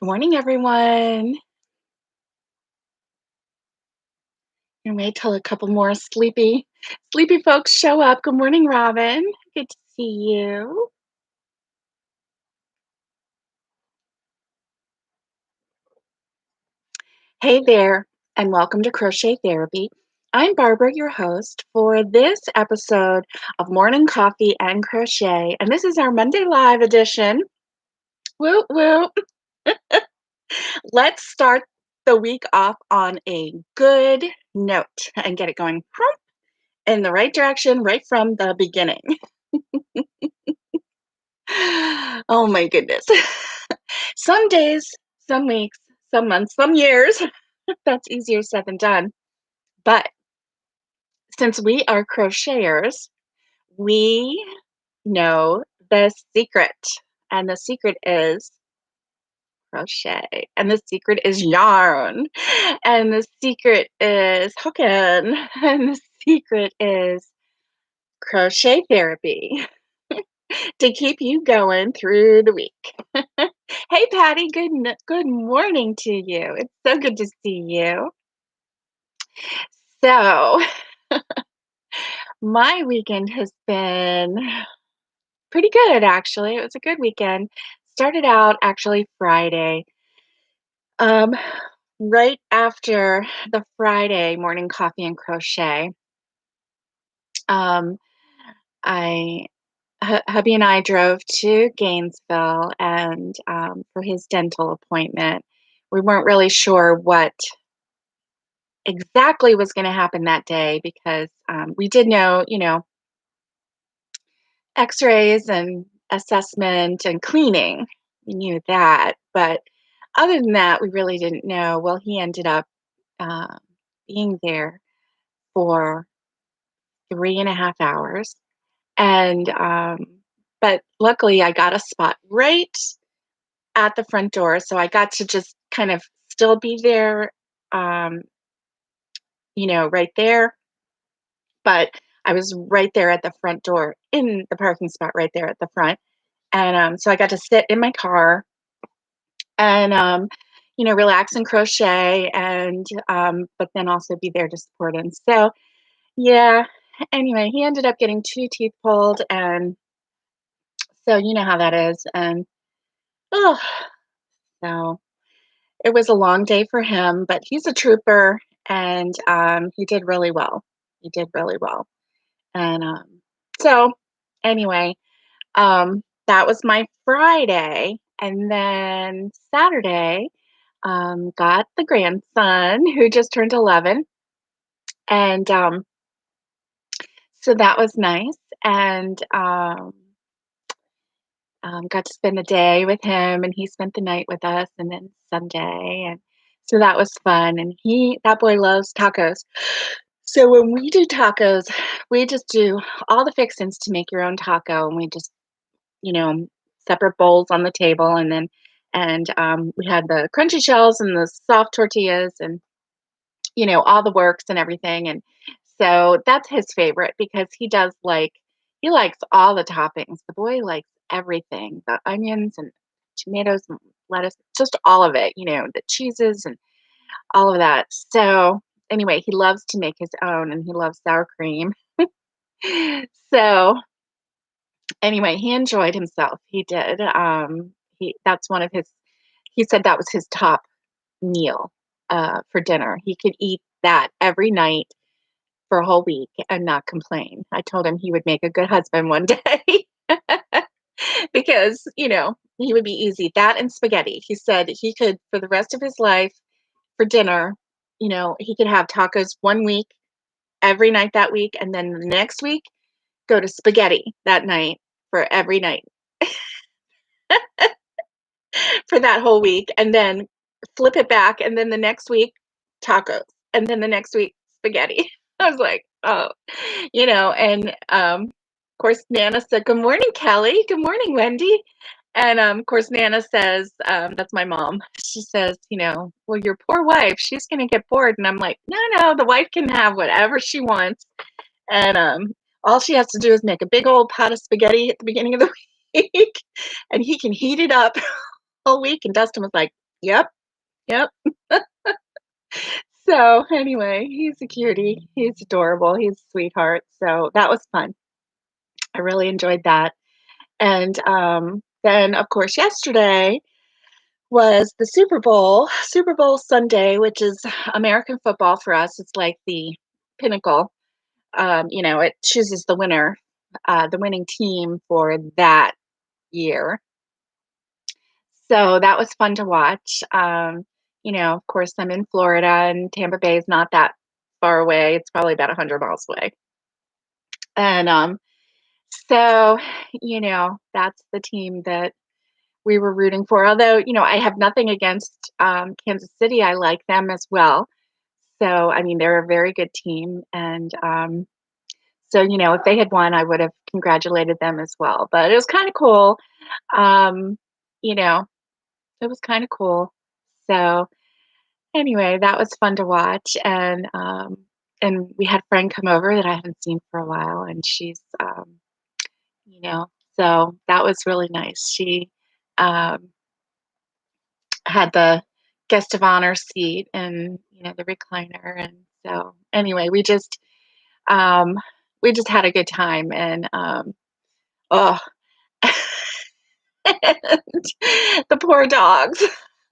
Good morning, everyone. And wait till a couple more sleepy folks show up. Good morning, Robin. Good to see you. Hey there, and welcome to Crochet Therapy. I'm Barbara, your host for this episode of Morning Coffee and Crochet, and this is our Monday Live edition. Woo woo. Let's start the week off on a good note and get it going in the right direction right from the beginning. Oh my goodness. Some days, some weeks, some months, some years, that's easier said than done. But since we are crocheters, we know the secret. And the secret is crochet. And the secret is yarn. And the secret is hooking. And the secret is crochet therapy to keep you going through the week. Hey, Patty, good morning to you. It's so good to see you. So, my weekend has been pretty good, actually. It was a good weekend. Started out actually Friday. Um, right after the Friday morning coffee and crochet, um, I hubby and I drove to Gainesville and for his dental appointment. We weren't really sure what exactly was going to happen that day because we did know, x-rays and assessment and cleaning. We knew that. But other than that, we really didn't know. Well, he ended up uh, being there for 3.5 hours. And, but luckily, I got a spot right at the front door. So I got to just kind of still be there, um, right there. But I was right there at the front door in the parking spot right there at the front. And so I got to sit in my car and, relax and crochet and, but then also be there to support him. So, yeah, anyway, he ended up getting two teeth pulled. And so you know how that is. And, oh, so it was a long day for him, but he's a trooper and he did really well. He did really well. And so, anyway, that was my Friday, and then Saturday, got the grandson who just turned 11, and, so that was nice, and, got to spend the day with him, and he spent the night with us, and then Sunday, and so that was fun, and that boy loves tacos. So when we do tacos, we just do all the fixings to make your own taco, and we just you know, separate bowls on the table, and then we had the crunchy shells and the soft tortillas and all the works and everything. And so that's his favorite because he likes all the toppings. The boy likes everything, the onions and tomatoes and lettuce, just all of it, the cheeses and all of that. So anyway, he loves to make his own and he loves sour cream. So anyway, he enjoyed himself. He did. That's one of his. He said that was his top meal for dinner. He could eat that every night for a whole week and not complain. I told him he would make a good husband one day because he would be easy. That and spaghetti. He said he could for the rest of his life for dinner. He could have tacos one week every night that week, and then the next week go to spaghetti that night for every night for that whole week and then flip it back and then the next week tacos and then the next week spaghetti. I was like, "Oh," and, of course, Nana said, "Good morning, Kelly. Good morning, Wendy." And, of course, Nana says, that's my mom. She says, "Well, your poor wife, she's gonna get bored." And I'm like, "No, no, the wife can have whatever she wants, and, all she has to do is make a big old pot of spaghetti at the beginning of the week, and he can heat it up all week." And Dustin was like, Yep, yep. So, anyway, he's a cutie. He's adorable. He's a sweetheart. So, that was fun. I really enjoyed that. And, then, of course, yesterday was the Super Bowl Sunday, which is American football for us. It's like the pinnacle. It chooses the winning team for that year. So that was fun to watch. Of course, I'm in Florida, and Tampa Bay is not that far away. It's probably about 100 miles away. And so, that's the team that we were rooting for. Although, I have nothing against Kansas City. I like them as well. So, I mean, they're a very good team. And so, if they had won, I would have congratulated them as well. But it was kind of cool. Um, you know, it was kind of cool. So, anyway, that was fun to watch, and we had a friend come over that I haven't seen for a while, and you know, so that was really nice. She um, had the guest of honor seat and the recliner, and so anyway, um, we just had a good time, and oh, and the poor dogs.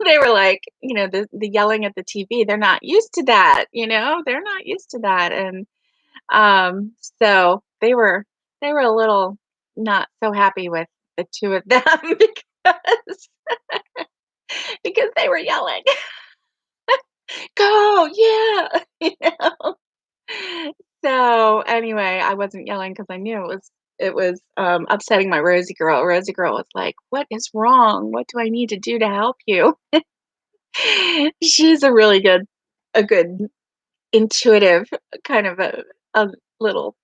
They were like, the yelling at the TV. They're not used to that, They're not used to that, and so they were a little not so happy with the two of them because they were yelling, "Go, yeah!" you know. So anyway, I wasn't yelling because I knew it was upsetting my Rosie girl. Rosie girl was like, "What is wrong? What do I need to do to help you?" She's a good intuitive kind of a little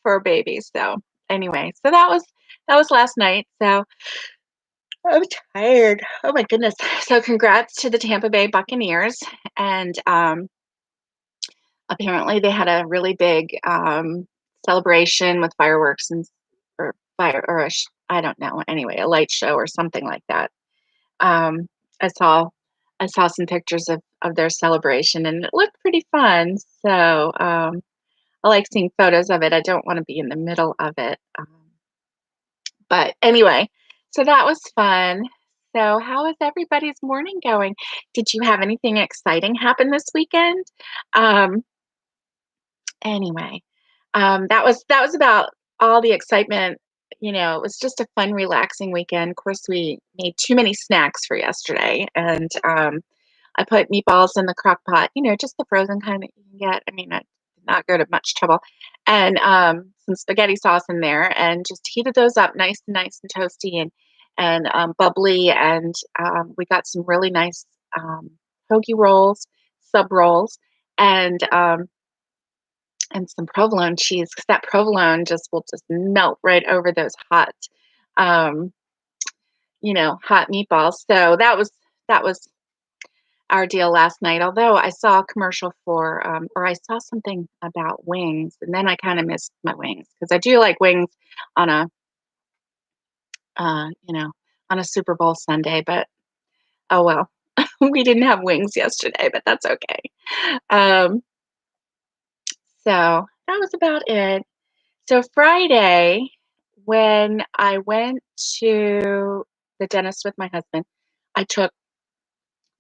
fur baby. So anyway, so that was last night. So I'm tired. Oh my goodness. So congrats to the Tampa Bay Buccaneers. And apparently they had a really big celebration with fireworks and or fire or I don't know. Anyway, a light show or something like that. Um, I saw I saw some pictures of their celebration, and it looked pretty fun. So I like seeing photos of it. I don't want to be in the middle of it. But anyway, so that was fun. So how is everybody's morning going? Did you have anything exciting happen this weekend? Um, anyway, that was about all the excitement. It was just a fun, relaxing weekend. Of course, we made too many snacks for yesterday, and I put meatballs in the crock pot, just the frozen kind that you can get. I mean, I did not go to much trouble. And some spaghetti sauce in there and just heated those up nice and toasty and bubbly. And we got some really nice hoagie rolls, sub rolls, and some provolone cheese because that provolone just will just melt right over those um, hot meatballs. So that was our deal last night. Although I saw a commercial or I saw something about wings, and then I kind of missed my wings because I do like wings on a, uh, you know, on a Super Bowl Sunday. But oh well, we didn't have wings yesterday, but that's okay. Um, so that was about it. So Friday, when I went to the dentist with my husband, I took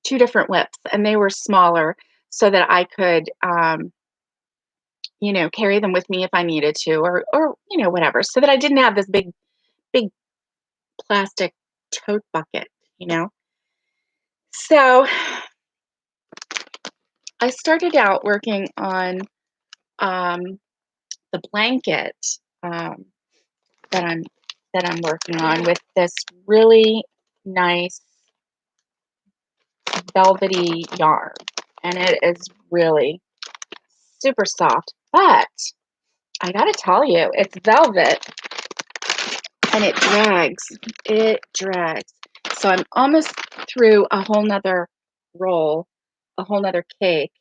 two different whips, and they were smaller so that I could carry them with me if I needed to or whatever, so that I didn't have this big plastic tote bucket, you know. So I started out working on um, the blanket um, that I'm working on with this really nice velvety yarn, and it is really super soft. But I gotta tell you, it's velvet and it drags. It drags. So I'm almost through a whole nother roll, a whole nother cake.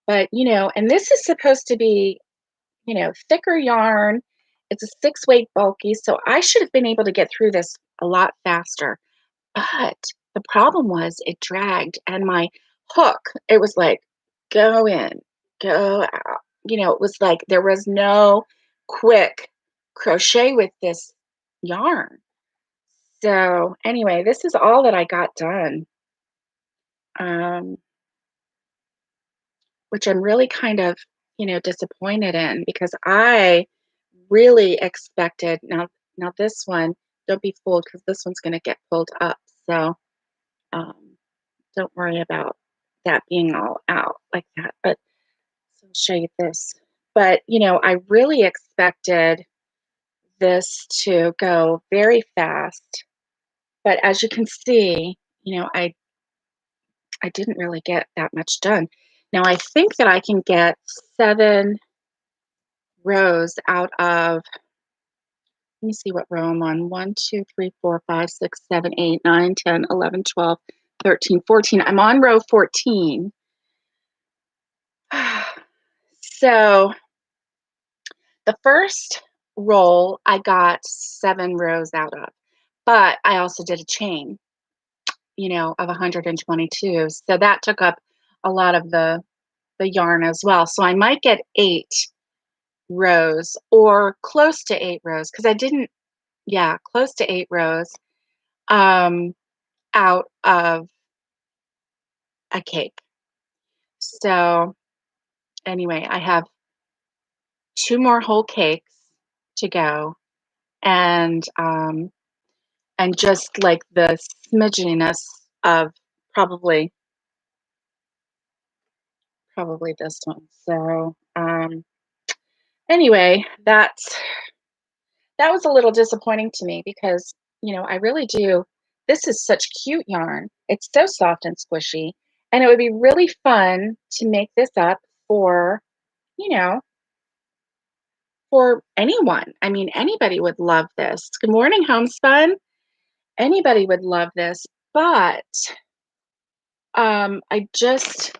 But, and this is supposed to be, thicker yarn. It's a 6 weight bulky. So I should have been able to get through this a lot faster. But The problem was it dragged, and my hook, it was like, go in, go out. It was like there was no quick crochet with this yarn. So anyway, this is all that I got done, um, which I'm really kind of, disappointed in because I really expected now this one, don't be fooled because this one's going to get pulled up. So um, don't worry about that being all out like that. But so I'll show you this. But I really expected this to go very fast. But as you can see, I didn't really get that much done. Now I think that I can get 7 rows out of, let me see what row I'm on. 1, 2, 3, 4, 5, 6, 7, 8, 9, 10, 11, 12, 13, 14. I'm on row 14. So the first roll I got 7 rows out of, but I also did a chain, of 122. So that took up a lot of the yarn as well. So I might get 8 rows or close to 8 rows because I didn't, yeah, close to 8 rows um, out of a cake. So anyway, I have 2 more whole cakes to go, and just like the smidgeniness of probably this one. So anyway, that was a little disappointing to me because I really do. This is such cute yarn. It's so soft and squishy, and it would be really fun to make this up for you know for anyone. I mean, anybody would love this. Good morning, homespun. Anybody would love this, but I just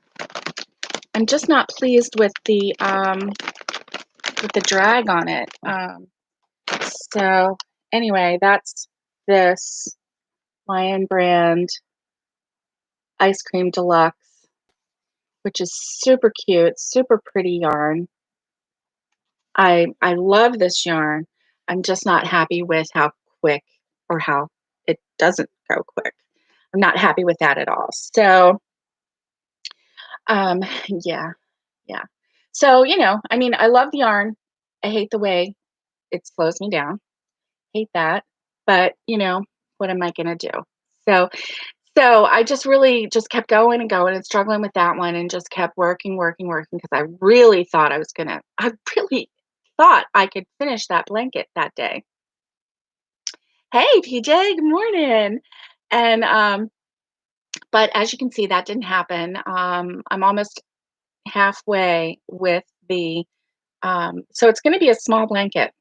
I'm just not pleased with the drag on it. So anyway, that's this Lion brand ice cream deluxe, which is super cute, super pretty yarn. I love this yarn. I'm just not happy with how quick or how it doesn't go quick. I'm not happy with that at all. So um yeah, yeah. So, I mean, I love the yarn. I hate the way it slows me down. Hate that. But, what am I gonna do? So I just really just kept going and going and struggling with that one and just kept working, working, working because I really thought I could finish that blanket that day. Hey, PJ, good morning. And but as you can see, that didn't happen. I'm almost halfway with the so it's going to be a small blanket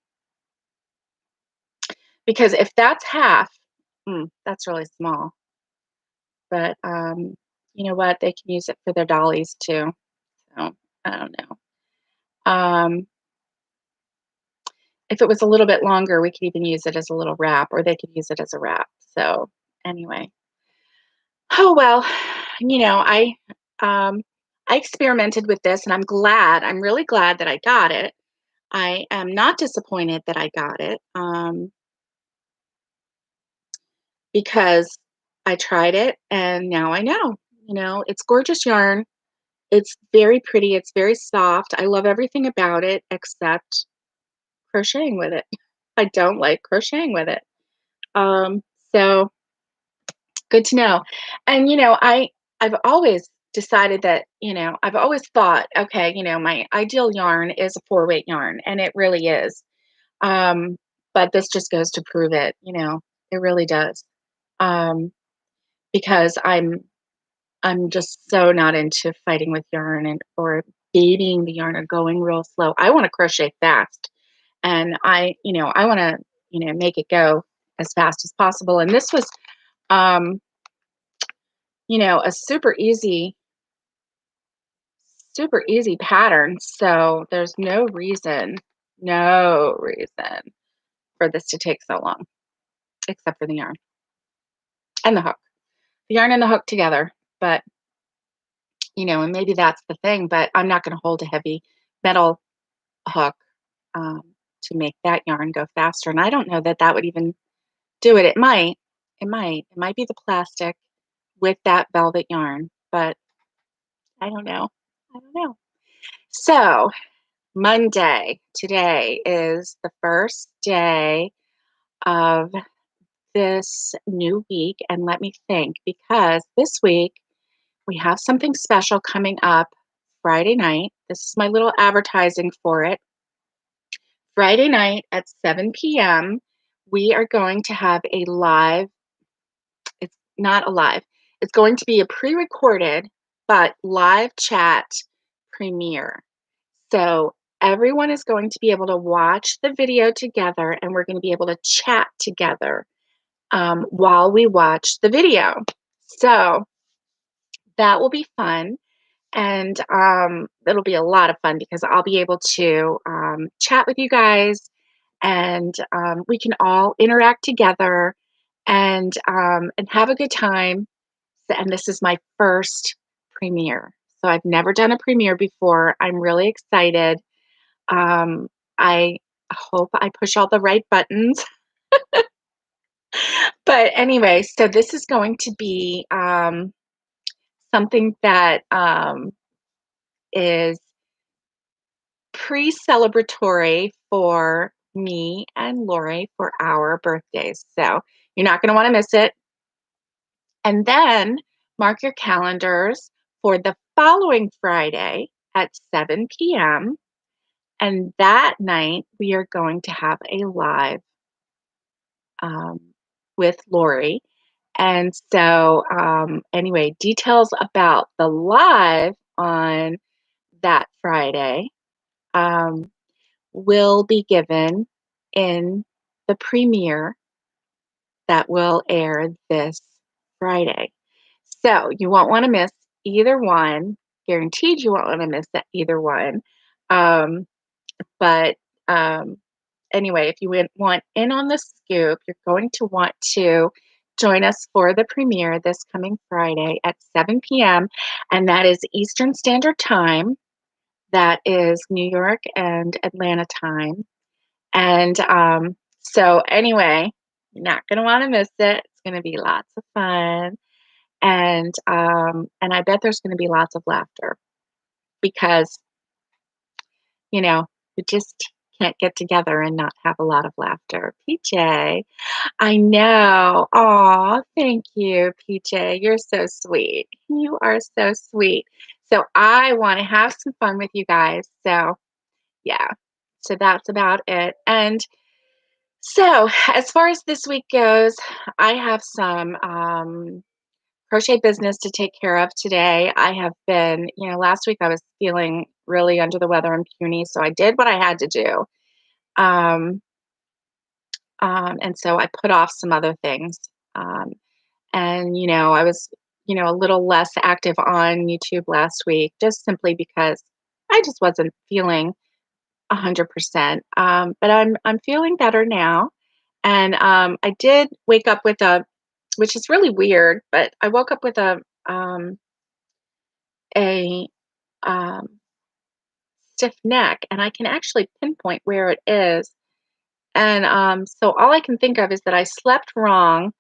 because if that's half, that's really small. But you know what? They can use it for their dollies too. So I don't know. If it was a little bit longer, we could even use it as a little wrap, or they could use it as a wrap. So anyway, oh well, um, I experimented with this, and I'm glad. I'm really glad that I got it. I am not disappointed that I got it because I tried it, and now I know. It's gorgeous yarn. It's very pretty. It's very soft. I love everything about it except crocheting with it. I don't like crocheting with it. Um, so good to know. And I've always decided that, I've always thought, okay, my ideal yarn is a 4-weight yarn, and it really is. Um, but this just goes to prove it, it really does. Um, because I'm just so not into fighting with yarn and or beating the yarn or going real slow. I want to crochet fast, and I want to make it go as fast as possible. And this was um, a super easy pattern. So there's no reason for this to take so long, except for the yarn and the hook. yarn and the hook together. But, and maybe that's the thing, but I'm not going to hold a heavy metal hook um, to make that yarn go faster. And I don't know that that would even do it. It might be the plastic with that velvet yarn, but I don't know. I don't know. So Monday, today is the first day of this new week. And let me think, because this week we have something special coming up Friday night. This is my little advertising for it. Friday night at 7 p.m., we are going to have a live, it's not a live, it's going to be a pre-recorded but live chat premiere. So everyone is going to be able to watch the video together, and we're going to be able to chat together while we watch the video. So that will be fun. And it'll be a lot of fun because I'll be able to chat with you guys, and we can all interact together and have a good time. And this is my first premiere. So I've never done a premiere before. I'm really excited. I hope I push all the right buttons. But anyway, so this is going to be something that is pre-celebratory for me and Lori for our birthdays. So you're not going to want to miss it. And then mark your calendars for the following Friday at 7 p.m. And that night, we are going to have a live um, with Lori. And so, anyway, details about the live on that Friday will be given in the premiere that will air this Friday. So you won't want to miss either one. Guaranteed you won't want to miss either one. But anyway, if you want in on the scoop, you're going to want to join us for the premiere this coming Friday at 7 p.m. And that is Eastern Standard Time. That is New York and Atlanta time. And so anyway, you're not going to want to miss it. It's going to be lots of fun. And I bet there's going to be lots of laughter because, we just can't get together and not have a lot of laughter. PJ, I know. Aw, thank you, PJ. You're so sweet. You are so sweet. So I want to have some fun with you guys. So yeah, so that's about it. And so as far as this week goes, I have some crochet business to take care of today. I have been, last week I was feeling really under the weather and puny, so I did what I had to do. Um, and so I put off some other things. And, I was, a little less active on YouTube last week, just simply because I just wasn't feeling 100%. But I'm feeling better now. And I did wake up with which is really weird, but I woke up with a um, stiff neck, and I can actually pinpoint where it is. And so all I can think of is that I slept wrong,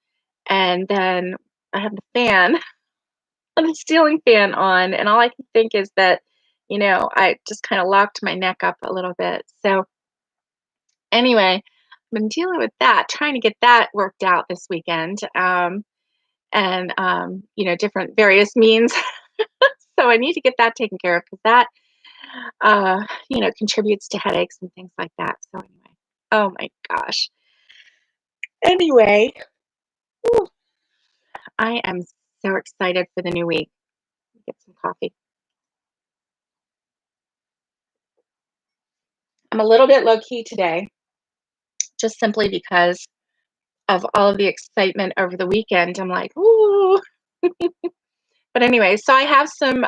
and then I had the fan, the ceiling fan on, and all I can think is that, I just kind of locked my neck up a little bit. So anyway, I've been dealing with that, trying to get that worked out this weekend, and different various means. So I need to get that taken care of because that, contributes to headaches and things like that. So anyway, oh my gosh. Anyway, whew, I am so excited for the new week. Get some coffee. I'm a little bit low key today, just simply because of all of the excitement over the weekend. I'm like, ooh. But anyway, so I have some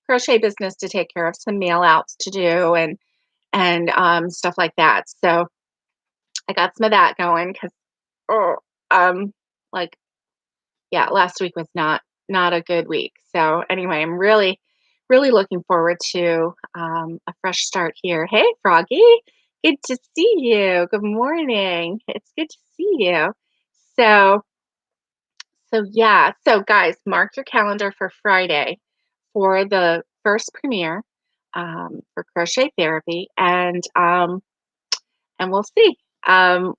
crochet business to take care of, some mail outs to do, and stuff like that. So I got some of that going because, oh, like Yeah, last week was not a good week. So anyway, I'm really looking forward to a fresh start here. Hey, Froggy, good to see you. Good morning. It's good to see you. So yeah. So guys, mark your calendar for Friday for the first premiere for Crochet Therapy, and we'll see. Um,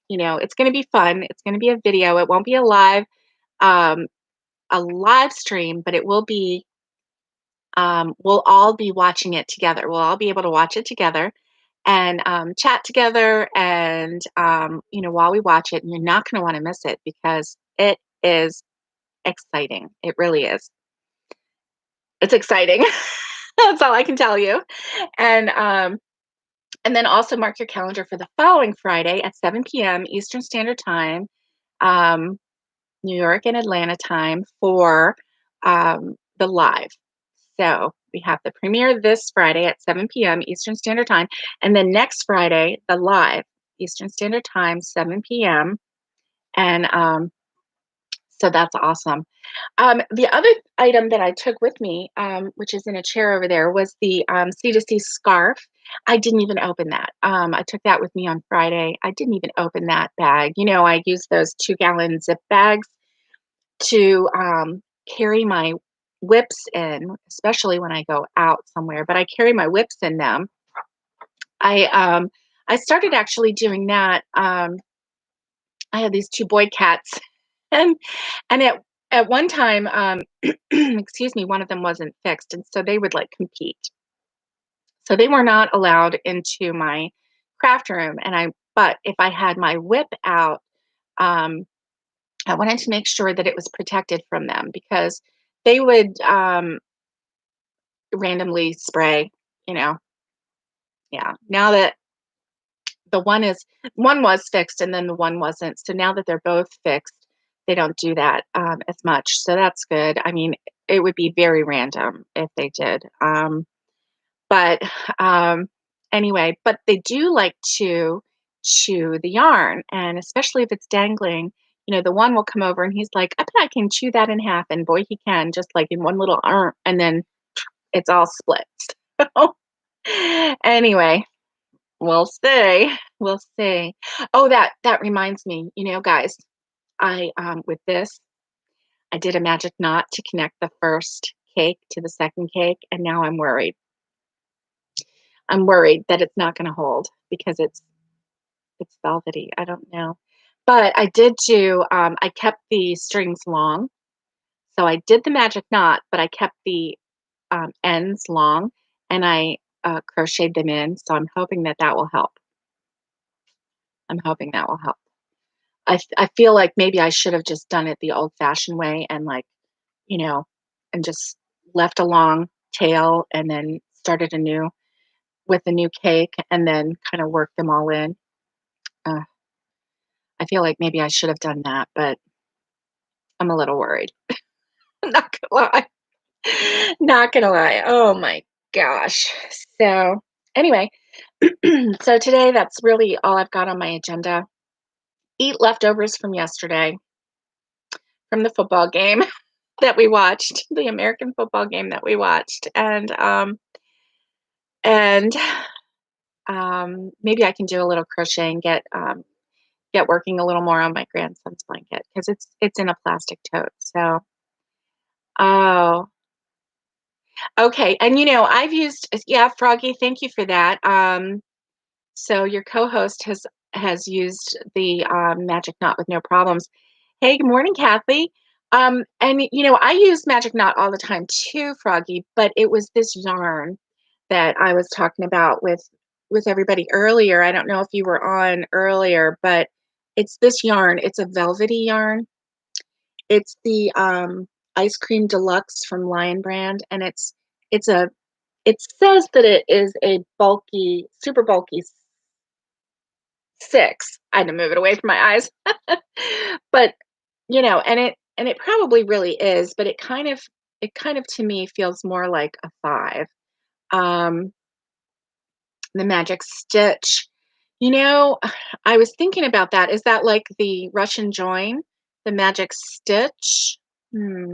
it's going to be fun. It's going to be a video. It won't be um, a live stream, but it will be. We'll all be watching it together. We'll all be able to watch it together and chat together, and while we watch it, you're not going to want to miss it because it is exciting. It really is. It's exciting. That's all I can tell you. And um, and then also mark your calendar for the following Friday at 7 p.m. Eastern Standard Time, um, New York and Atlanta time for the live. So we have the premiere this Friday at 7 p.m. Eastern Standard Time, and then next Friday the live Eastern Standard Time, 7 p.m. And so that's awesome. The other item that I took with me, which is in a chair over there, was the C2C scarf. I didn't even open that. I took that with me on Friday. I didn't even open that bag. I use those 2-gallon zip bags to carry my whips in, especially when I go out somewhere. But I carry my whips in them. I started actually doing that. I had these 2 boy cats, and at one time, excuse me, one of them wasn't fixed, and so they would like compete. So they were not allowed into my craft room, but if I had my whip out, um, I wanted to make sure that it was protected from them because they would randomly spray. You know, yeah. Now that the one was fixed and then the one wasn't, so now that they're both fixed, they don't do that as much. So that's good. I mean, it would be very random if they did. But anyway, but they do like to chew the yarn, and especially if it's dangling. The one will come over and he's like, "I bet I can chew that in half," and boy, he can, just like in one little arm, and then it's all split. So anyway, we'll see. We'll see. Oh, that reminds me. Guys, I with this, I did a magic knot to connect the first cake to the second cake, and now I'm worried. I'm worried that it's not going to hold because it's velvety. I don't know, but I did do. I kept the strings long, so I did the magic knot, but I kept the ends long, and I crocheted them in. So I'm hoping that will help. I'm hoping that will help. I feel like maybe I should have just done it the old-fashioned way and, like, you know, and just left a long tail and then started anew with a new cake and then kinda worked them all in. Uh, I feel like maybe I should have done that, but I'm a little worried. I'm not gonna lie. Not gonna lie. Oh my gosh. So, anyway, so today that's really all I've got on my agenda. Eat leftovers from yesterday, from the football game that we watched, the American football game that we watched, and maybe I can do a little crochet and get working a little more on my grandson's blanket because it's in a plastic tote. So, oh, okay. And I've used, yeah, Froggy. Thank you for that. So your co-host has used the magic knot with no problems. Hey, good morning, Kathy. And I use magic knot all the time too, Froggy, but it was this yarn that I was talking about with everybody earlier. I don't know if you were on earlier, but it's this yarn. It's a velvety yarn. It's the Ice Cream Deluxe from Lion Brand, and it's a it says that it is a bulky, super bulky 6. I had to move it away from my eyes. But, and it probably really is, but it kind of to me feels more like a 5. Um, the Magic Stitch. You know, I was thinking about that. Is that like the Russian join The magic stitch. Hmm.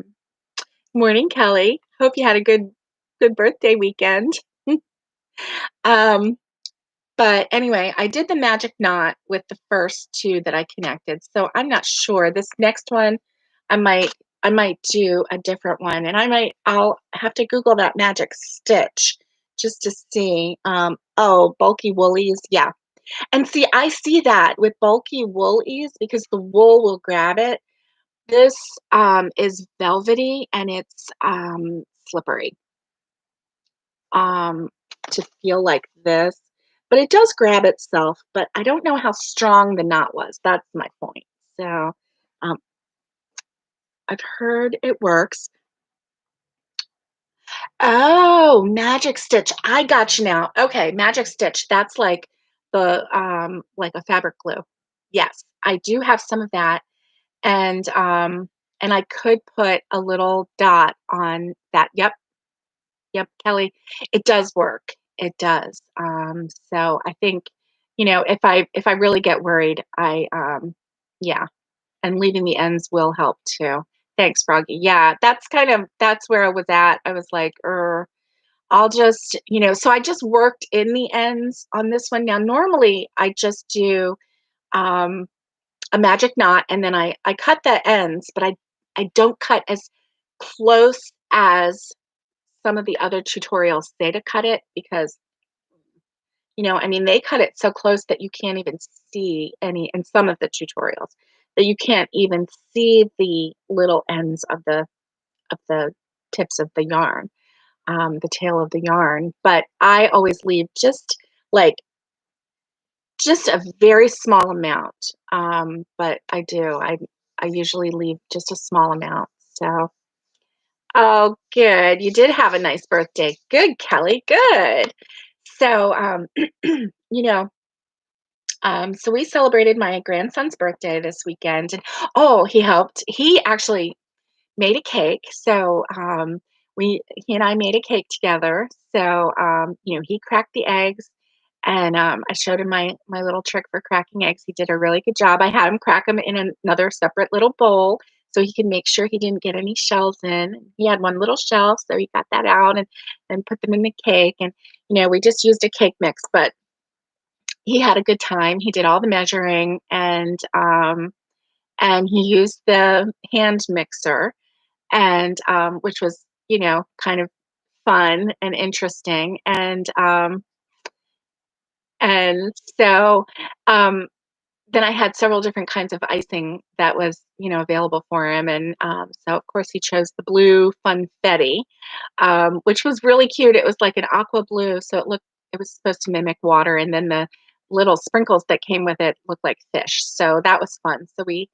Morning, Kelly. Hope you had a good birthday weekend. Um, but anyway, I did the magic knot with the first two that I connected. So I'm not sure. This next one, I might I might do a different one, and I'll have to Google that magic stitch just to see. Oh, bulky woolies, yeah. And see, I see that with bulky woolies because the wool will grab it. This is velvety and it's slippery. Um, to feel like this, but it does grab itself. But I don't know how strong the knot was. That's my point. So um, I've heard it works. Oh, magic stitch. I got you now. Okay, magic stitch. That's like a fabric glue. Yes, I do have some of that. And I could put a little dot on that. Yep, yep, Kelly. It does work. It does. So I think, if I really get worried, yeah, and leaving the ends will help too. Thanks, Froggy. Yeah, that's where I was at. I was like, I'll just, so I just worked in the ends on this one. Now, normally I just do um a magic knot and then I cut the ends, but I don't cut as close as some of the other tutorials say to cut it because, I mean, they cut it so close that you can't even see any in some of the tutorials that you can't even see the little ends of the tips of the yarn, the tail of the yarn. But I always leave like just a very small amount. But I do. I usually leave just a small amount. So, oh, good. You did have a nice birthday. Good, Kelly. Good. So, you know, so we celebrated my grandson's birthday this weekend, and oh, he helped. He actually made a cake. So, he and I made a cake together. So, he cracked the eggs, and I showed him my little trick for cracking eggs. He did a really good job. I had him crack them in another separate little bowl so he could make sure he didn't get any shells in. He had one little shell, so he got that out and put them in the cake. And we just used a cake mix, but he had a good time. He did all the measuring, and he used the hand mixer, and which was kind of fun and interesting. And so then I had several different kinds of icing that was available for him, and so of course he chose the blue funfetti, which was really cute. It was like an aqua blue, so it was supposed to mimic water, and then the little sprinkles that came with it looked like fish. So that was fun. So he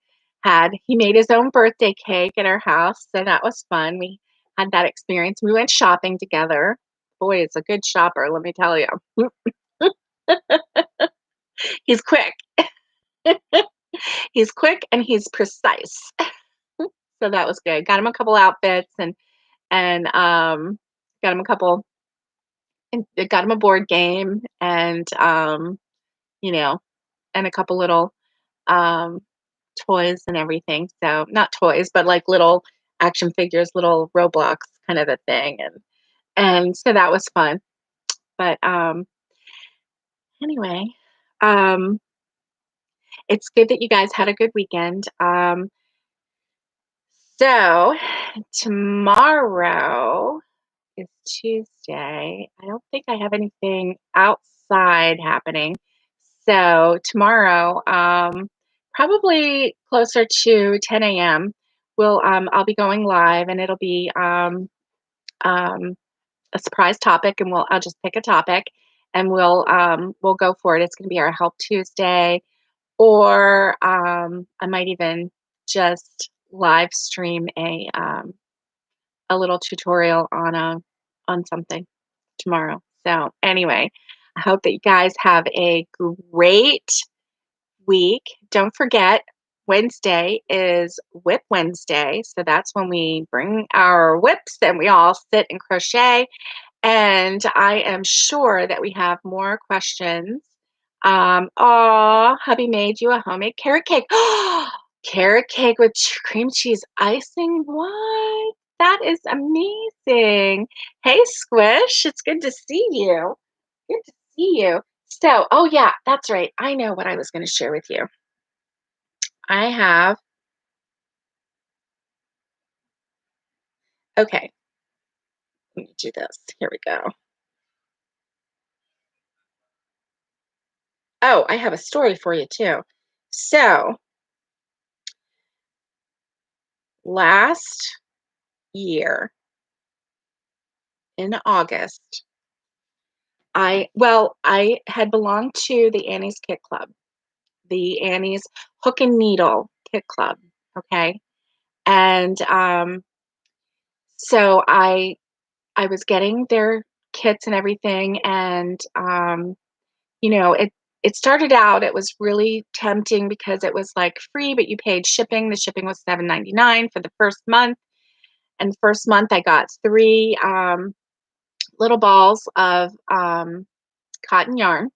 made his own birthday cake at our house, so that was fun. We had that experience. We went shopping together. Boy, it's a good shopper, let me tell you. He's quick. He's quick and he's precise. So that was good. Got him a couple outfits and got him a couple and it got him a board game and you know, and a couple little um toys and everything. So not toys, but like little action figures, little Roblox kind of a thing. And so that was fun. But anyway, um it's good that you guys had a good weekend. So tomorrow is Tuesday. I don't think I have anything outside happening. So tomorrow, probably closer to 10 a.m., I'll be going live, and it'll be um, a surprise topic, and I'll just pick a topic, and we'll go for it. It's going to be our Help Tuesday, or I might even just live stream a little tutorial on something tomorrow. So anyway, I hope that you guys have a great week. Don't forget, Wednesday is Whip Wednesday. So that's when we bring our whips and we all sit and crochet. And I am sure that we have more questions. Oh, hubby made you a homemade carrot cake. Carrot cake with cream cheese icing? What? That is amazing. Hey, Squish, it's good to see you. Good to see you. So, oh yeah, that's right. I know what I was going to share with you. I have, okay, let me do this. Here we go. Oh, I have a story for you too. So, last year in August, I had belonged to the Annie's Kit Club, the Annie's Hook and Needle Kit Club, okay? And so I was getting their kits and everything, and you know, it started out, it was really tempting because it was like free, but you paid shipping. The shipping was $7.99 for the first month. And the first month I got three little balls of cotton yarn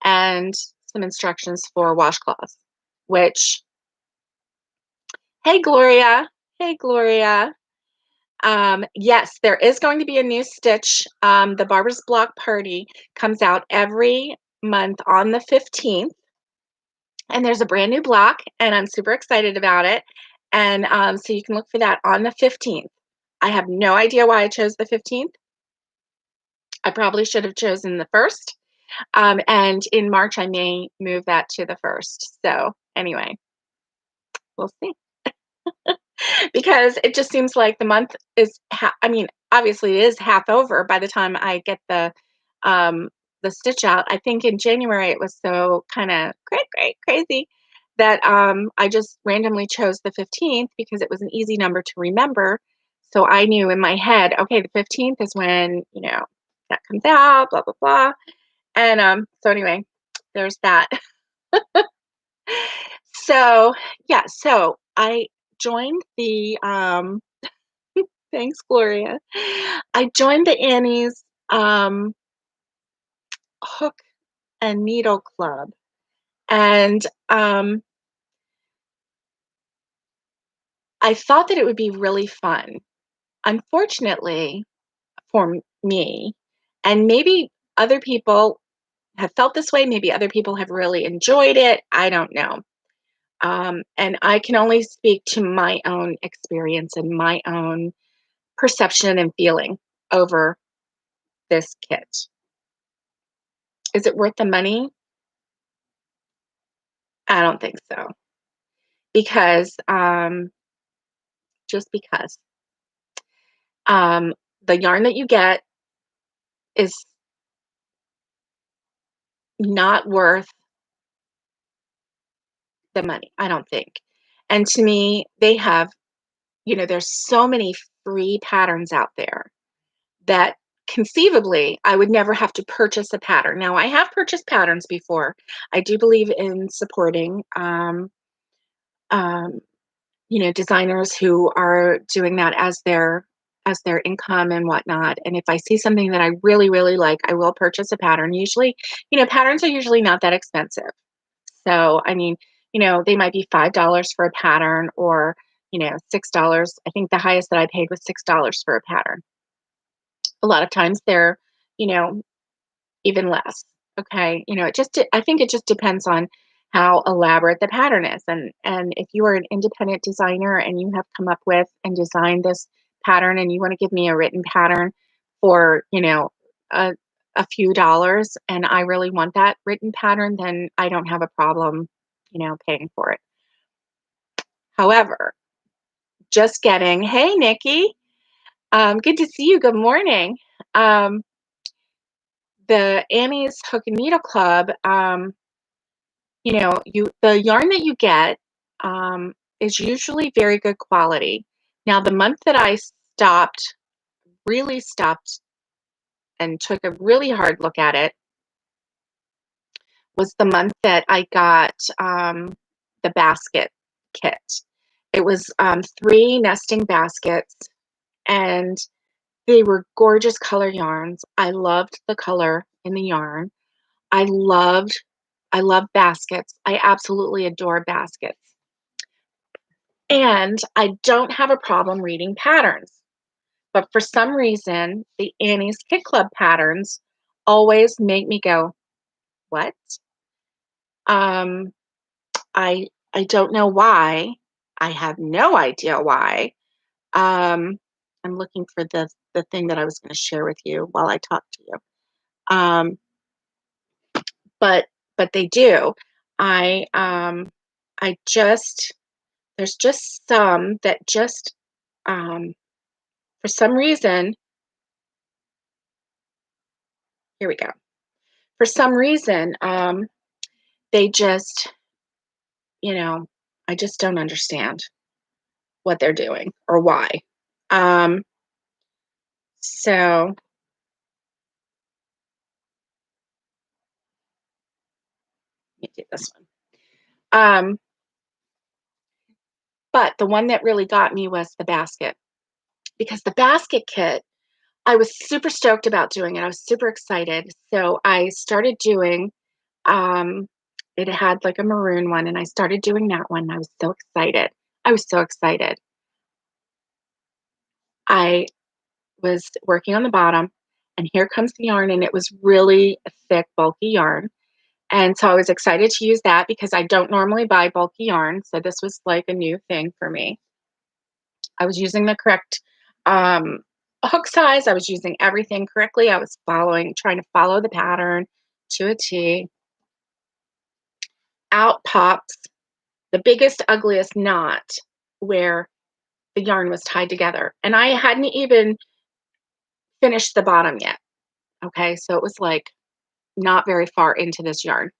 and some instructions for washcloths, which, hey Gloria, hey Gloria. Yes, there is going to be a new stitch. The Barber's Block Party comes out every month on the 15th, and there's a brand new block, and I'm super excited about it. And so you can look for that on the 15th. I have no idea why I chose the 15th. I probably should have chosen the first. And in March, I may move that to the first. So anyway, we'll see. Because it just seems like the month is I mean, obviously it is half over by the time I get the stitch out. I think in January it was so kind of crazy that I just randomly chose the 15th because it was an easy number to remember. So I knew in my head, okay, the 15th is when, that comes out, blah blah blah. And so anyway, there's that. So, yeah, so I joined the thanks, Gloria. I joined the Annie's Hook and Needle Club, and I thought that it would be really fun. Unfortunately for me, and maybe other people have felt this way, maybe other people have really enjoyed it. I don't know. And I can only speak to my own experience and my own perception and feeling over this kit. Is it worth the money? I don't think so. Because just because um, the yarn that you get is not worth the money, I don't think. And to me, they have, there's so many free patterns out there that conceivably I would never have to purchase a pattern. Now, I have purchased patterns before. I do believe in supporting um, designers who are doing that as their income and whatnot. And if I see something that I really, really like, I will purchase a pattern. Usually, patterns are usually not that expensive. So, I mean, they might be $5 for a pattern or, $6. I think the highest that I paid was $6 for a pattern. A lot of times they're, you know, even less. Okay. I think it just depends on how elaborate the pattern is. And if you are an independent designer and you have come up with and designed this pattern and you want to give me a written pattern for, a, a few dollars and I really want that written pattern, then I don't have a problem, paying for it. However, just getting, hey, Nikki, good to see you. Good morning. Um, the Annie's Hook and Needle Club, the yarn that you get is usually very good quality. Now, the month that I really stopped and took a really hard look at it was the month that I got the basket kit. It was three nesting baskets, and they were gorgeous color yarns. I loved the color in the yarn. I love baskets. I absolutely adore baskets. And I don't have a problem reading patterns. But for some reason, the Annie's Kit Club patterns always make me go, "What?" Um, I don't know why. I have no idea why. Um, I'm looking for the thing that I was gonna share with you while I talk to you. Um, but they do. I, I just there's just some that just, um, for some reason here we go. For some reason, they just, you know, I just don't understand what they're doing or why. Um, so let me do this one. But the one that really got me was the basket because the basket kit, I was super stoked about doing it. I was super excited. So I started doing, um, it had like a maroon one, and I started doing that one. I was so excited. I was so excited. I was working on the bottom, and here comes the yarn, and it was really a thick, bulky yarn. And so I was excited to use that because I don't normally buy bulky yarn. So this was like a new thing for me. I was using the correct um, hook size. I was using everything correctly. I was trying to follow the pattern to a T. Out pops the biggest, ugliest knot where the yarn was tied together. And I hadn't even finished the bottom yet. Okay. So it was like not very far into this yarn.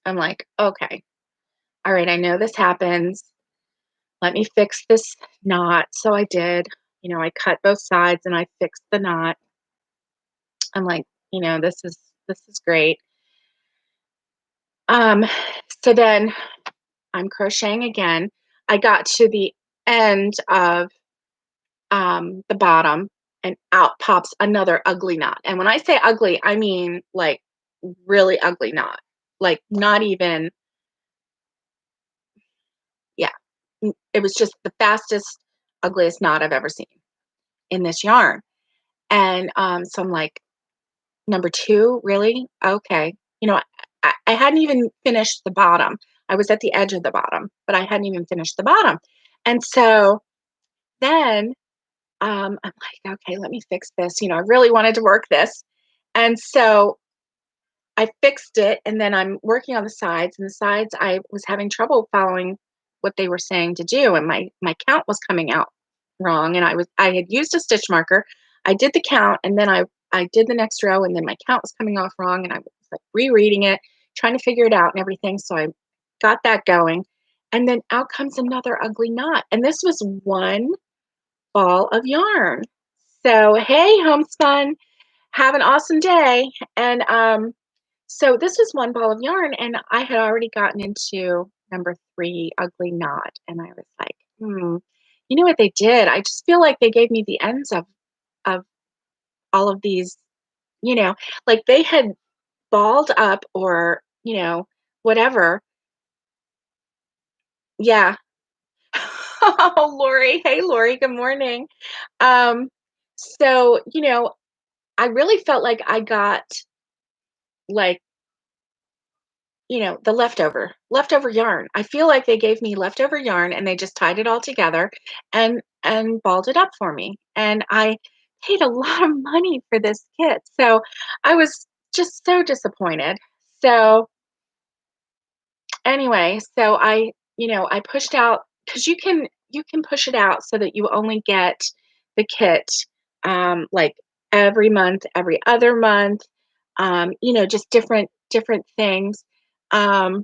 I'm like, okay, all right, I know this happens. Let me fix this knot. So I did. I cut both sides and I fixed the knot. I'm like, this is great. Um, so then I'm crocheting again. I got to the end of the bottom, and out pops another ugly knot. And when I say ugly, I mean like really ugly knot. Like not even, yeah. It was just the fastest, ugliest knot I've ever seen in this yarn. And so I'm like, number two, really? Okay. I hadn't even finished the bottom. I was at the edge of the bottom, but I hadn't even finished the bottom. And so then I'm like, okay, let me fix this. I really wanted to work this. And so I fixed it, and then I'm working on the sides, and the sides I was having trouble following what they were saying to do, and my count was coming out wrong, and I had used a stitch marker. I did the count, and then I did the next row, and then my count was coming off wrong, and I was like rereading it, trying to figure it out and everything. So I got that going, and then out comes another ugly knot, and this was one ball of yarn. So hey, homespun, have an awesome day, and so this was one ball of yarn, and I had already gotten into number three, ugly knot, and I was like, You know what they did? I just feel like they gave me the ends of all of these, you know, like they had balled up or whatever. Yeah. Oh, Lori. Hey, Lori. Good morning. Um, so I really felt like I got like the leftover yarn. I feel like they gave me leftover yarn and they just tied it all together and balled it up for me. And I paid a lot of money for this kit. So I was just so disappointed. So anyway, so I pushed out because you can push it out so that you only get the kit like every month, every other month, just different things. Um,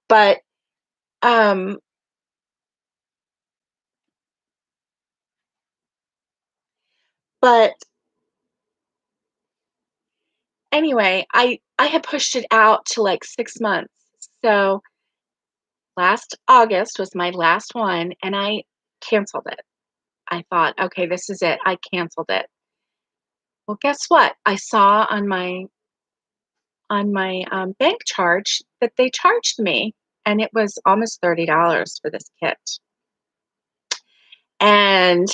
but um, but anyway, I had pushed it out to like 6 months. So last August was my last one, and I canceled it. I thought, okay, this is it. I canceled it. Well, guess what? I saw on my bank charge that they charged me. and it was almost $30 for this kit. And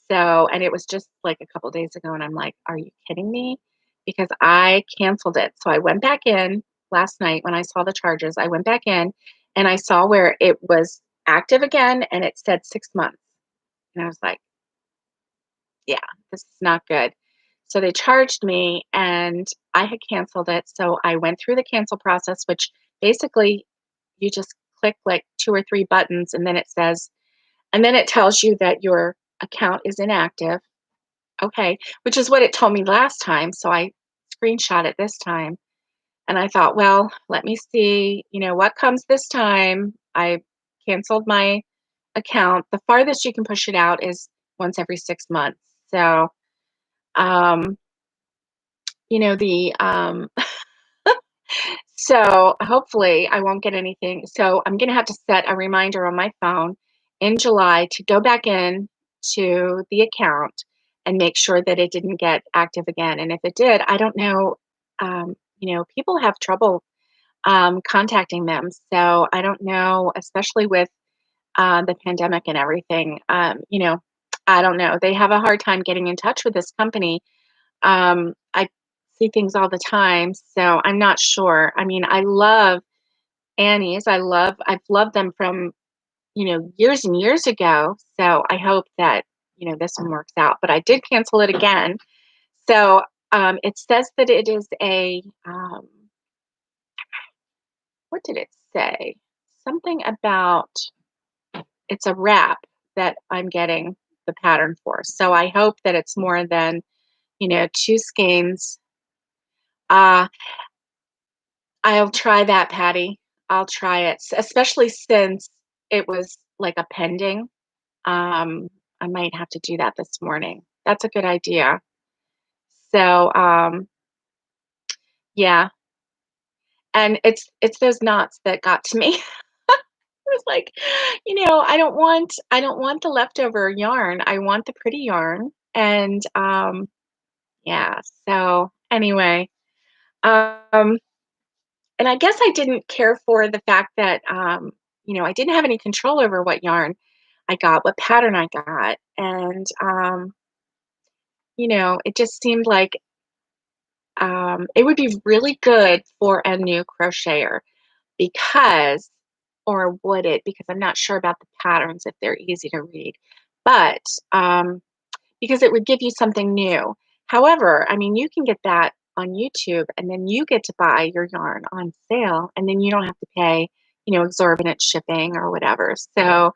and it was just like a couple days ago, and I'm like, "Are you kidding me?" Because I canceled it. So I went back in last night when I saw the charges. I went back in and I saw where it was active again and it said 6 months. And I was like, "Yeah, this is not good." So they charged me and I had canceled it. So I went through the cancel process, which basically you just click like 2 or 3 buttons and then it tells you that your account is inactive. Okay, which is what it told me last time, so I screenshot it this time, and I thought, "Well, let me see, what comes this time." I canceled my account. The farthest you can push it out is once every 6 months. So, um, the so hopefully I won't get anything. So I'm gonna have to set a reminder on my phone in July to go back in to the account and make sure that it didn't get active again. And if it did, I don't know. People have trouble contacting them. So I don't know, especially with the pandemic and everything. I don't know. They have a hard time getting in touch with this company. I see things all the time, so I'm not sure. I mean, I love Annie's. I've loved them from, years and years ago. So I hope that, this one works out. But I did cancel it again. So it says that it is what did it say? Something about it's a wrap that I'm getting the pattern for. So I hope that it's more than, two skeins. Uh, I'll try that, Patty. I'll try it, especially since it was like a pending. Um, I might have to do that this morning. That's a good idea. So, yeah, and it's those knots that got to me. I was like, I don't want the leftover yarn. I want the pretty yarn. And yeah. So anyway, um, and I guess I didn't care for the fact that I didn't have any control over what yarn I got, what pattern I got, and it just seemed like it would be really good for a new crocheter because, or would it? Because I'm not sure about the patterns if they're easy to read, but because it would give you something new. However, I mean, you can get that on YouTube and then you get to buy your yarn on sale and then you don't have to pay, exorbitant shipping or whatever. So,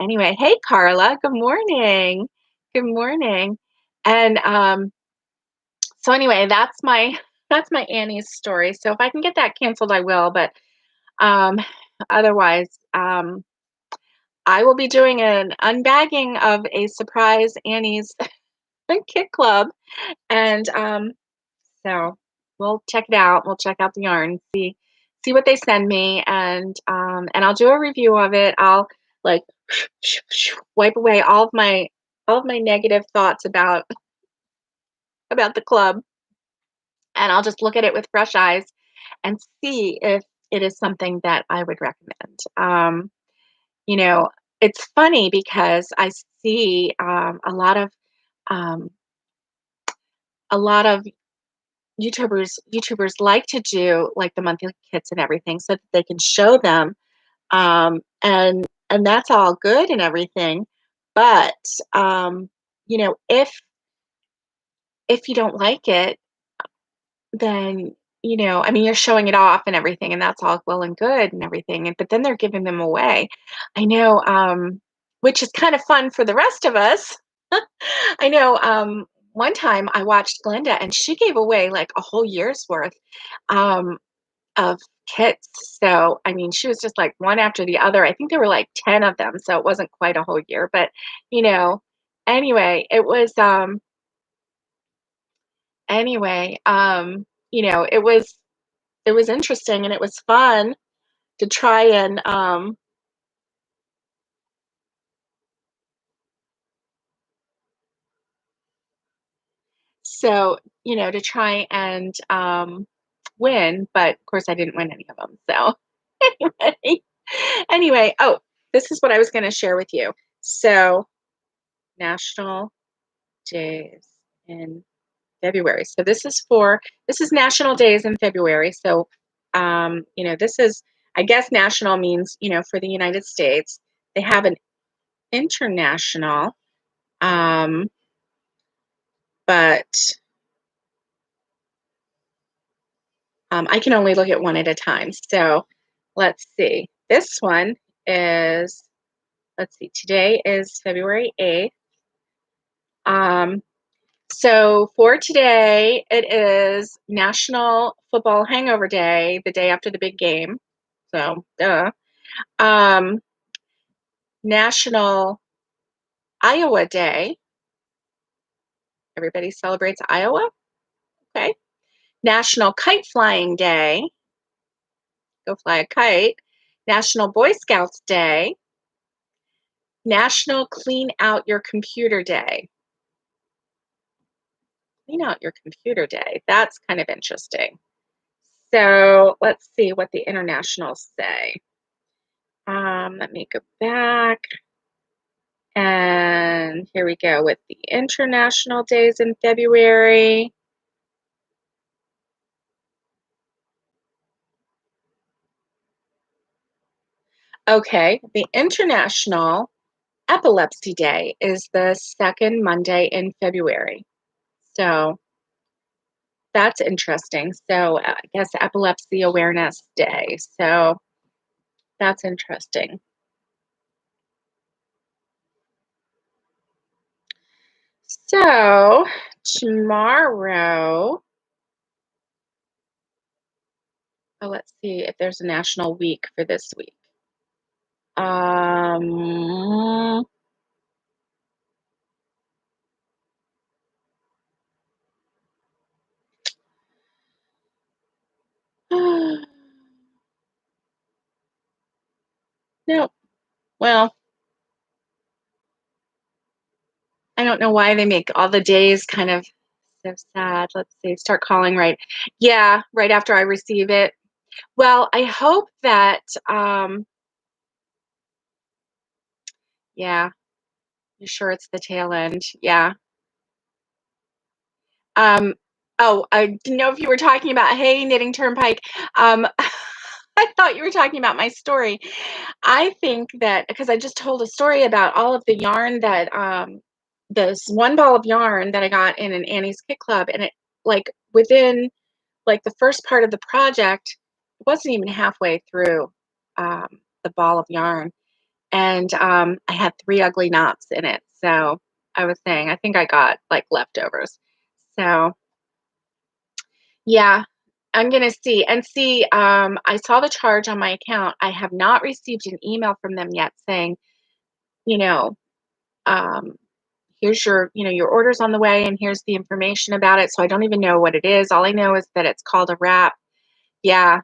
anyway, hey, Carla, good morning. Good morning. And so anyway, that's my Annie's story. So if I can get that canceled, I will. But um, otherwise, I will be doing an unbagging of a surprise Annie's Kit Club, and so we'll check it out. We'll check out the yarn, see what they send me, and I'll do a review of it. I'll like wipe away all of my negative thoughts about the club, and I'll just look at it with fresh eyes and see if it is something that I would recommend. You know, it's funny because I see um, a lot of YouTubers like to do like the monthly kits and everything so that they can show them, and that's all good and everything, but if you don't like it, then I mean, you're showing it off and everything, and that's all well and good and everything, but then they're giving them away. I know, which is kind of fun for the rest of us. I know. One time I watched Glenda, and she gave away like a whole year's worth. Um, of kits. So, I mean, she was just like one after the other. I think there were like 10 of them, so it wasn't quite a whole year, but you know, anyway, anyway, it was interesting and it was fun to try and to try and win, but of course I didn't win any of them. So, Anyway, oh, this is what I was going to share with you. So, National Days in February. So this is National Days in February. So, this is, I guess national means, for the United States. They have an international, um, but I can only look at one at a time. So let's see. This one is, let's see, today is February 8th. So for today, it is National Football Hangover Day, the day after the big game. So, duh. Um, National Iowa Day. Everybody celebrates Iowa. Okay. National Kite Flying Day. Go fly a kite. National Boy Scouts Day. National Clean Out Your Computer Day. Clean out your computer day. That's kind of interesting. So let's see what the internationals say. Let me go back. And here we go with the international days in February. Okay, the International Epilepsy Day is the second Monday in February. So that's interesting. So I guess Epilepsy Awareness Day. So that's interesting. So tomorrow, oh, let's see if there's a national week for this week. Um, no, well, I don't know why they make all the days kind of so sad. Let's see, start calling right. Yeah, right after I receive it. Well, I hope that, yeah, you sure it's the tail end? Yeah. Um, oh, I didn't know if you were talking about Hey Knitting Turnpike. Um, I thought you were talking about my story. I think that because I just told a story about all of the yarn that this one ball of yarn that I got in an Annie's Kit Club, and it like within like the first part of the project, it wasn't even halfway through um, the ball of yarn, and I had three ugly knots in it. So I was saying, I think I got like leftovers. So yeah, I'm gonna see and see. I saw the charge on my account. I have not received an email from them yet saying, you know, um, here's your, your order's on the way, and here's the information about it. So I don't even know what it is. All I know is that it's called a wrap. Yeah,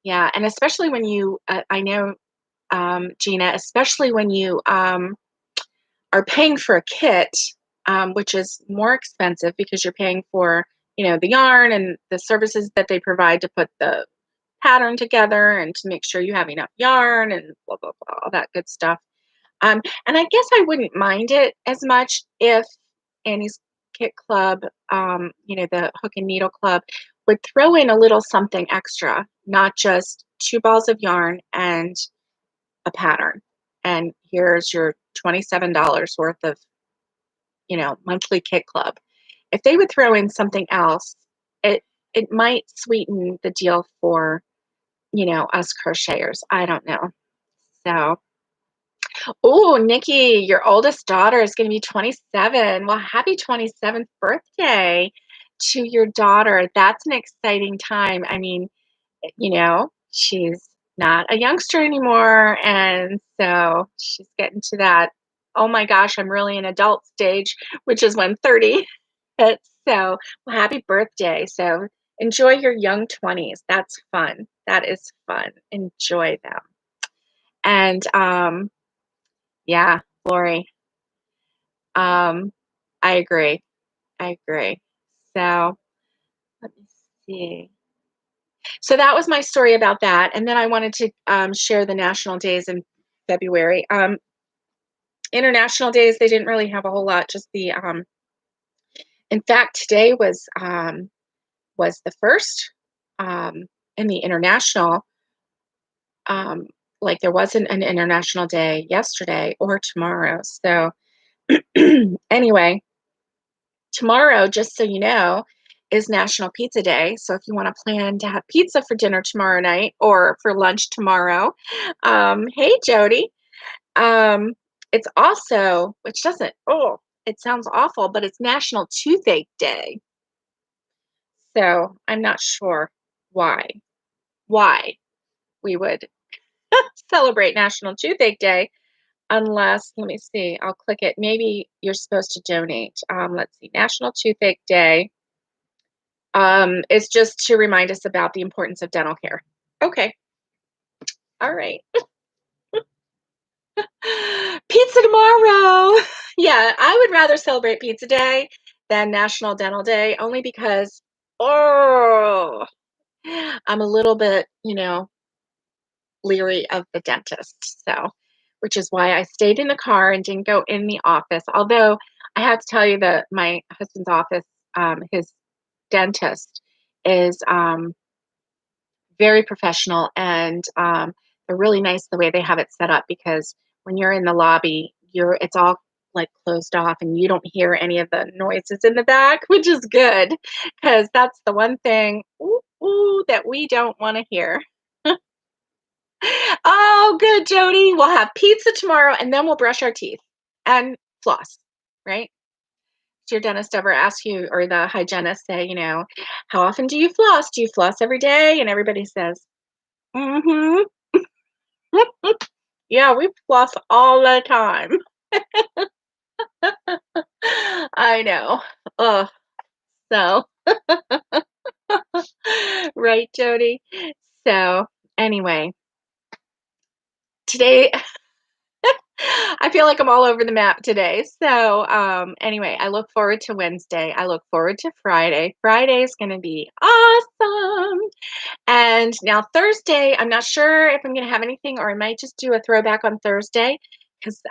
yeah, and especially when you, I know, Gina, especially when you are paying for a kit, which is more expensive because you're paying for, the yarn and the services that they provide to put the pattern together and to make sure you have enough yarn and blah, blah, blah, all that good stuff. And I guess I wouldn't mind it as much if Annie's Kit Club, the Hook and Needle Club, would throw in a little something extra, not just two balls of yarn and a pattern. And here's your $27 worth of, monthly kit club. If they would throw in something else, it it might sweeten the deal for, us crocheters. I don't know. So, oh, Nikki, your oldest daughter is going to be 27. Well, happy 27th birthday to your daughter. That's an exciting time. I mean, she's not a youngster anymore. And so she's getting to that, oh my gosh, I'm really an adult stage, which is when 30 hits. So, well, happy birthday. So, enjoy your young 20s. That's fun. That is fun. Enjoy them. And yeah, Lori, um, I agree. I agree. So, let me see. So that was my story about that, and then I wanted to share the national days in February. International days, they didn't really have a whole lot. Just the in fact, today was the first in the international. Um, like there wasn't an international day yesterday or tomorrow. So anyway, tomorrow, just so you know, is National Pizza Day. So if you want to plan to have pizza for dinner tomorrow night or for lunch tomorrow, hey Jody. Um, it's also, which doesn't, oh, it sounds awful, but it's National Toothache Day. So I'm not sure why why we would celebrate National Toothache Day unless, let me see, I'll click it. Maybe you're supposed to donate. Let's see, National Toothache Day. It's just to remind us about the importance of dental care. Okay, all right. Pizza tomorrow. Yeah, I would rather celebrate Pizza Day than National Dental Day, only because, oh, I'm a little bit, leery of the dentist. So, which is why I stayed in the car and didn't go in the office. Although I have to tell you that my husband's office, his dentist, is very professional, and they're really nice the way they have it set up, because when you're in the lobby, it's all like closed off and you don't hear any of the noises in the back, which is good because that's the one thing that we don't want to hear. Oh, good, Jody. We'll have pizza tomorrow and then we'll brush our teeth and floss, right? Does your dentist ever ask you, or the hygienist say, how often do you floss? Do you floss every day? And everybody says, mm-hmm. Yeah, we floss all the time. I know. Oh, so right, Jody. So anyway, today I feel like I'm all over the map today. So anyway, I look forward to Wednesday. I look forward to Friday. Friday is going to be awesome. And now Thursday, I'm not sure if I'm going to have anything, or I might just do a throwback on Thursday, because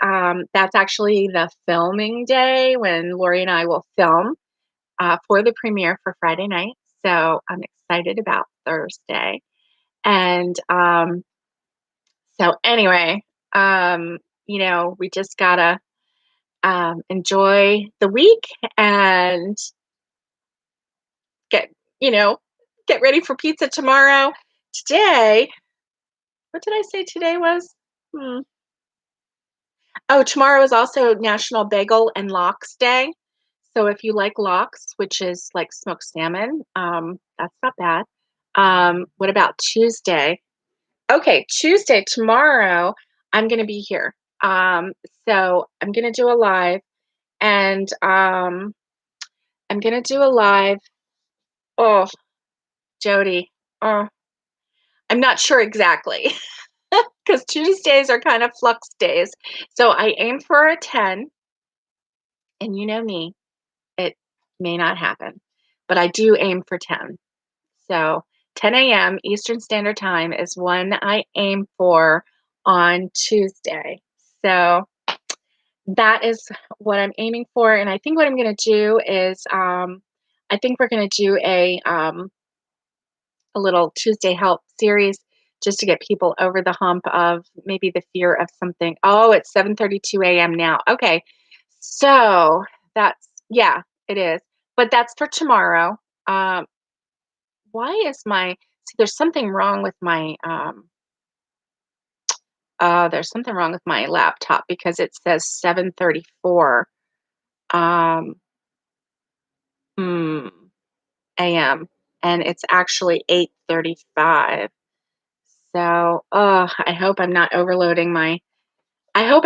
that's actually the filming day when Lori and I will film for the premiere for Friday night. So I'm excited about Thursday. And so anyway, we just gotta enjoy the week and get, you know, get ready for pizza tomorrow. Today, what did I say today was? Hmm. Oh, tomorrow is also National Bagel and Lox Day. So if you like lox, which is like smoked salmon, that's not bad. What about Tuesday? Okay, Tuesday, tomorrow, I'm going to be here. So I'm going to do a live, and I'm going to do a live. Oh, Jody. Oh, I'm not sure exactly because Tuesdays are kind of flux days. So I aim for a 10, and you know me, it may not happen, but I do aim for 10. So 10 a.m. Eastern Standard Time is when I aim for on Tuesday. So that is what I'm aiming for. And I think what I'm going to do is I think we're going to do a little Tuesday help series just to get people over the hump of maybe the fear of something. Oh, it's 7:32 a.m. now. Okay. So that's, yeah, it is. But that's for tomorrow. Um, why is see, there's something wrong with my laptop because it says 7:34 um hmm, a.m. and it's actually 8:35. So, I hope I'm not overloading my so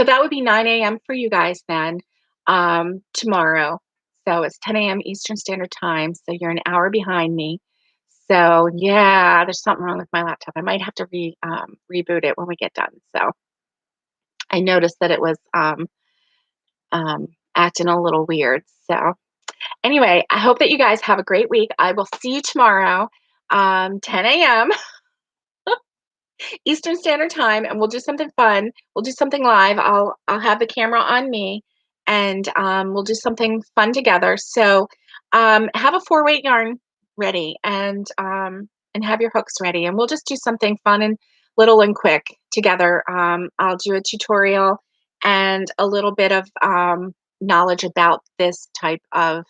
that would be 9 a.m. for you guys then tomorrow. So it's 10 a.m. Eastern Standard Time, so you're an hour behind me. So, yeah, there's something wrong with my laptop. I might have to reboot it when we get done. So, I noticed that it was acting a little weird. So, Anyway, I hope that you guys have a great week. I will see you tomorrow, 10 a.m. Eastern Standard Time, and we'll do something fun. We'll do something live. I'll have the camera on me, and we'll do something fun together. So have a 4-weight yarn ready, and have your hooks ready, and we'll just do something fun and little and quick together. I'll do a tutorial and a little bit of knowledge about this type of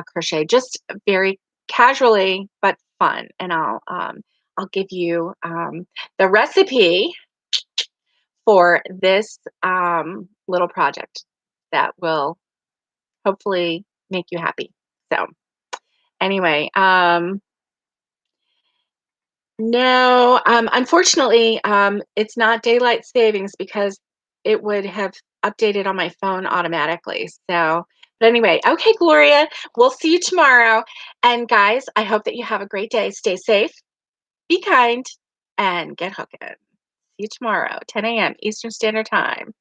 crochet, just very casually but fun. And I'll give you the recipe for this little project that will hopefully make you happy. So anyway, no, unfortunately, it's not daylight savings because it would have updated on my phone automatically. So, but anyway, okay, Gloria, we'll see you tomorrow. And guys, I hope that you have a great day. Stay safe, be kind, and get hooking. See you tomorrow, 10 a.m. Eastern Standard Time.